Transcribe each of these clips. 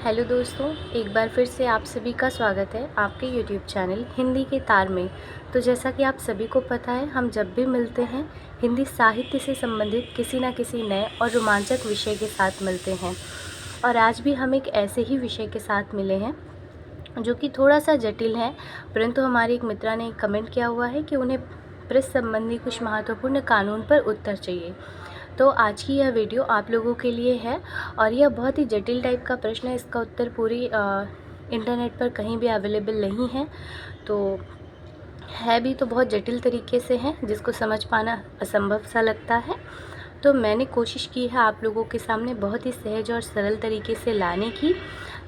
Hello दोस्तों, एक बार फिर से आप सभी का स्वागत है आपके यूट्यूब चैनल हिंदी के तार में। तो जैसा कि आप सभी को पता है, हम जब भी मिलते हैं हिंदी साहित्य से संबंधित किसी न किसी नए और रोमांचक विषय के साथ मिलते हैं। और आज भी हम एक ऐसे ही विषय के साथ मिले हैं जो कि थोड़ा सा जटिल है, परंतु हमारी एक मित्रा ने कमेंट किया हुआ है कि उन्हें प्रेस संबंधी कुछ महत्वपूर्ण कानून पर उत्तर चाहिए। तो आज की यह वीडियो आप लोगों के लिए है और यह बहुत ही जटिल टाइप का प्रश्न है। इसका उत्तर पूरी इंटरनेट पर कहीं भी अवेलेबल नहीं है, तो है भी तो बहुत जटिल तरीके से है जिसको समझ पाना असंभव सा लगता है। तो मैंने कोशिश की है आप लोगों के सामने बहुत ही सहज और सरल तरीके से लाने की,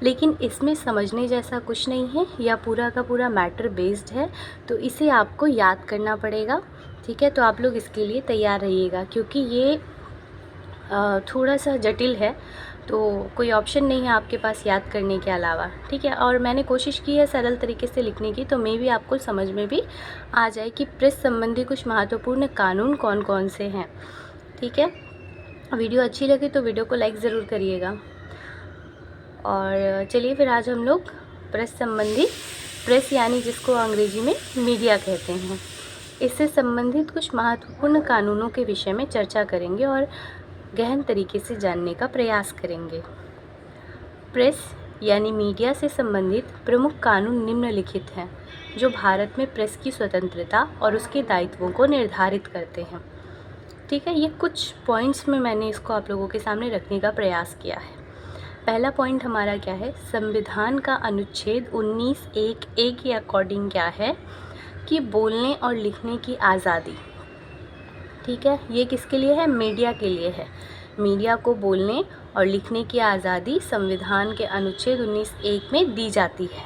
लेकिन इसमें समझने जैसा कुछ नहीं है। यह पूरा का पूरा मैटर बेस्ड है, तो इसे आपको याद करना पड़ेगा। ठीक है, तो आप लोग इसके लिए तैयार रहिएगा क्योंकि ये थोड़ा सा जटिल है, तो कोई ऑप्शन नहीं है आपके पास याद करने के अलावा। ठीक है, और मैंने कोशिश की है सरल तरीके से लिखने की, तो मे भी आपको समझ में भी आ जाए कि प्रेस संबंधी कुछ महत्वपूर्ण कानून कौन कौन से हैं। ठीक है, वीडियो अच्छी लगे तो वीडियो को लाइक ज़रूर करिएगा। और चलिए फिर आज हम लोग प्रेस संबंधी, प्रेस यानी जिसको अंग्रेजी में मीडिया कहते हैं, इससे संबंधित कुछ महत्वपूर्ण कानूनों के विषय में चर्चा करेंगे और गहन तरीके से जानने का प्रयास करेंगे। प्रेस यानी मीडिया से संबंधित प्रमुख कानून निम्नलिखित हैं जो भारत में प्रेस की स्वतंत्रता और उसके दायित्वों को निर्धारित करते हैं। ठीक है, ये कुछ पॉइंट्स में मैंने इसको आप लोगों के सामने रखने का प्रयास किया है। पहला पॉइंट हमारा क्या है, संविधान का अनुच्छेद 19(1)(a) के अकॉर्डिंग क्या है कि बोलने और लिखने की आज़ादी। ठीक है, ये किसके लिए है? मीडिया के लिए है। मीडिया को बोलने और लिखने की आज़ादी संविधान के अनुच्छेद 19(1) में दी जाती है।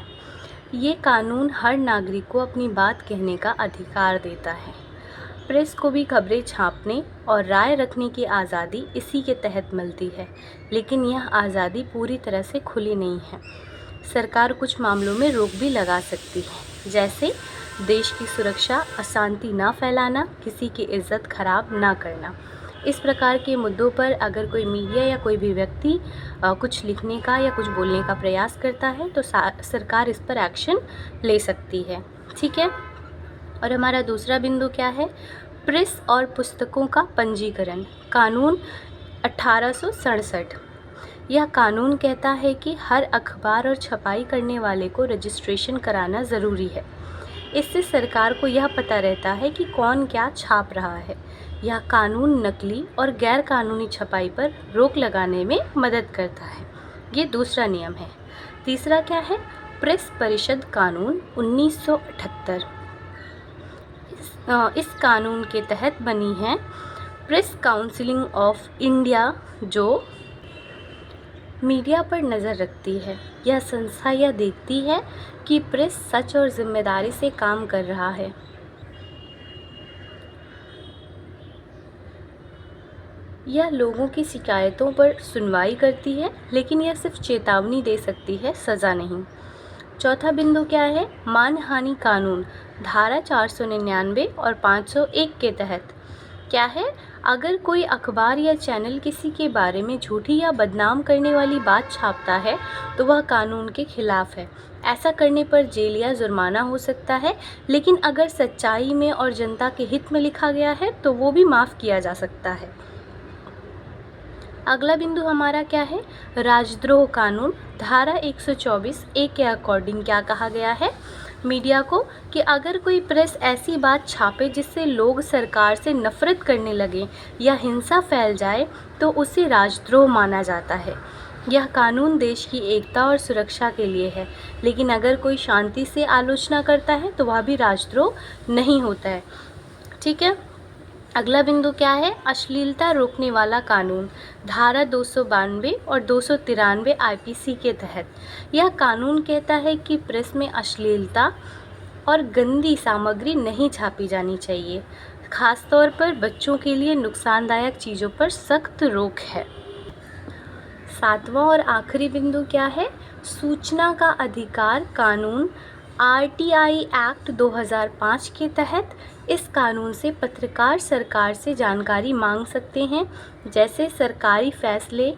ये कानून हर नागरिक को अपनी बात कहने का अधिकार देता है। प्रेस को भी खबरें छापने और राय रखने की आज़ादी इसी के तहत मिलती है, लेकिन यह आज़ादी पूरी तरह से खुली नहीं है। सरकार कुछ मामलों में रोक भी लगा सकती है, जैसे देश की सुरक्षा, अशांति ना फैलाना, किसी की इज्जत खराब ना करना। इस प्रकार के मुद्दों पर अगर कोई मीडिया या कोई भी व्यक्ति कुछ लिखने का या कुछ बोलने का प्रयास करता है तो सरकार इस पर एक्शन ले सकती है। ठीक है, और हमारा दूसरा बिंदु क्या है, प्रेस और पुस्तकों का पंजीकरण। कानून 1867। यह कानून कहता है कि हर अखबार और छपाई करने वाले को रजिस्ट्रेशन कराना ज़रूरी है। इससे सरकार को यह पता रहता है कि कौन क्या छाप रहा है। यह कानून नकली और गैर कानूनी छपाई पर रोक लगाने में मदद करता है। ये दूसरा नियम है। तीसरा क्या है, प्रेस परिषद कानून 1978। इस कानून के तहत बनी है प्रेस काउंसिल ऑफ इंडिया, जो मीडिया पर नज़र रखती है। यह संस्था यह देखती है कि प्रेस सच और जिम्मेदारी से काम कर रहा है। यह लोगों की शिकायतों पर सुनवाई करती है, लेकिन यह सिर्फ चेतावनी दे सकती है, सज़ा नहीं। चौथा बिंदु क्या है, मानहानि कानून धारा 499 और 501 के तहत क्या है, अगर कोई अखबार या चैनल किसी के बारे में झूठी या बदनाम करने वाली बात छापता है तो वह कानून के खिलाफ है। ऐसा करने पर जेल या जुर्माना हो सकता है, लेकिन अगर सच्चाई में और जनता के हित में लिखा गया है तो वो भी माफ़ किया जा सकता है। अगला बिंदु हमारा क्या है, राजद्रोह कानून धारा 124(a) के अकॉर्डिंग क्या कहा गया है मीडिया को कि अगर कोई प्रेस ऐसी बात छापे जिससे लोग सरकार से नफरत करने लगें या हिंसा फैल जाए तो उसे राजद्रोह माना जाता है। यह कानून देश की एकता और सुरक्षा के लिए है, लेकिन अगर कोई शांति से आलोचना करता है तो वह भी राजद्रोह नहीं होता है। ठीक है, अगला बिंदु क्या है, अश्लीलता रोकने वाला कानून धारा 292 और 293 आईपीसी के तहत। यह कानून कहता है कि प्रेस में अश्लीलता और गंदी सामग्री नहीं छापी जानी चाहिए। खासतौर पर बच्चों के लिए नुकसानदायक चीज़ों पर सख्त रोक है। सातवां और आखिरी बिंदु क्या है, सूचना का अधिकार कानून आरटीआई एक्ट 2005 के तहत। इस कानून से पत्रकार सरकार से जानकारी मांग सकते हैं, जैसे सरकारी फैसले,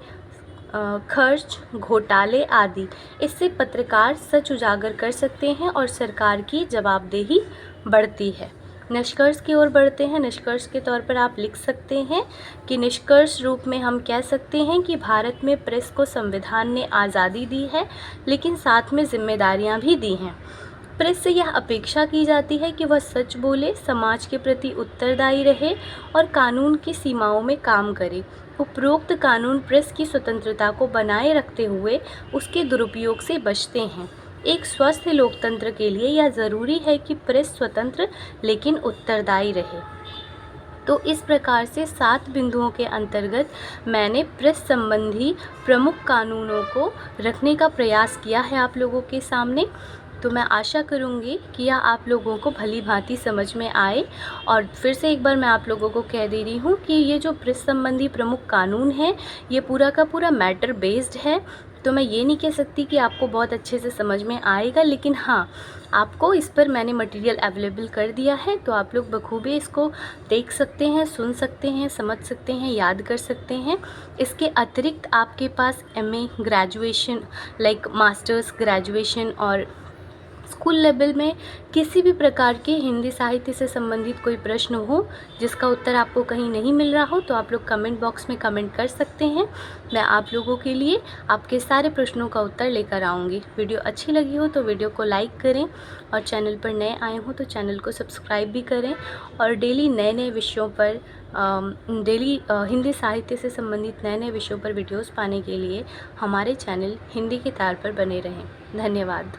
खर्च, घोटाले आदि। इससे पत्रकार सच उजागर कर सकते हैं और सरकार की जवाबदेही बढ़ती है। निष्कर्ष की ओर बढ़ते हैं। निष्कर्ष के तौर पर आप लिख सकते हैं कि निष्कर्ष रूप में हम कह सकते हैं कि भारत में प्रेस को संविधान ने आज़ादी दी है, लेकिन साथ में जिम्मेदारियां भी दी हैं। प्रेस से यह अपेक्षा की जाती है कि वह सच बोले, समाज के प्रति उत्तरदायी रहे और कानून की सीमाओं में काम करे। उपरोक्त कानून प्रेस की स्वतंत्रता को बनाए रखते हुए उसके दुरुपयोग से बचते हैं। एक स्वस्थ लोकतंत्र के लिए यह ज़रूरी है कि प्रेस स्वतंत्र लेकिन उत्तरदायी रहे। तो इस प्रकार से 7 बिंदुओं के अंतर्गत मैंने प्रेस संबंधी प्रमुख कानूनों को रखने का प्रयास किया है आप लोगों के सामने। तो मैं आशा करूँगी कि यह आप लोगों को भली भांति समझ में आए। और फिर से एक बार मैं आप लोगों को कह दे रही हूँ कि ये जो प्रेस संबंधी प्रमुख कानून है, ये पूरा का पूरा मैटर बेस्ड है। तो मैं ये नहीं कह सकती कि आपको बहुत अच्छे से समझ में आएगा, लेकिन हाँ, आपको इस पर मैंने मटेरियल अवेलेबल कर दिया है, तो आप लोग बखूबी इसको देख सकते हैं, सुन सकते हैं, समझ सकते हैं, याद कर सकते हैं। इसके अतिरिक्त आपके पास MA graduation, like masters graduation और स्कूल लेवल में किसी भी प्रकार के हिंदी साहित्य से संबंधित कोई प्रश्न हो जिसका उत्तर आपको कहीं नहीं मिल रहा हो, तो आप लोग कमेंट बॉक्स में कमेंट कर सकते हैं। मैं आप लोगों के लिए आपके सारे प्रश्नों का उत्तर लेकर आऊँगी। वीडियो अच्छी लगी हो तो वीडियो को लाइक करें और चैनल पर नए आए हो तो चैनल को सब्सक्राइब भी करें। और डेली नए नए विषयों पर हिंदी साहित्य से संबंधित नए नए विषयों पर वीडियोज़ पाने के लिए हमारे चैनल हिंदी की तार पर बने रहें। धन्यवाद।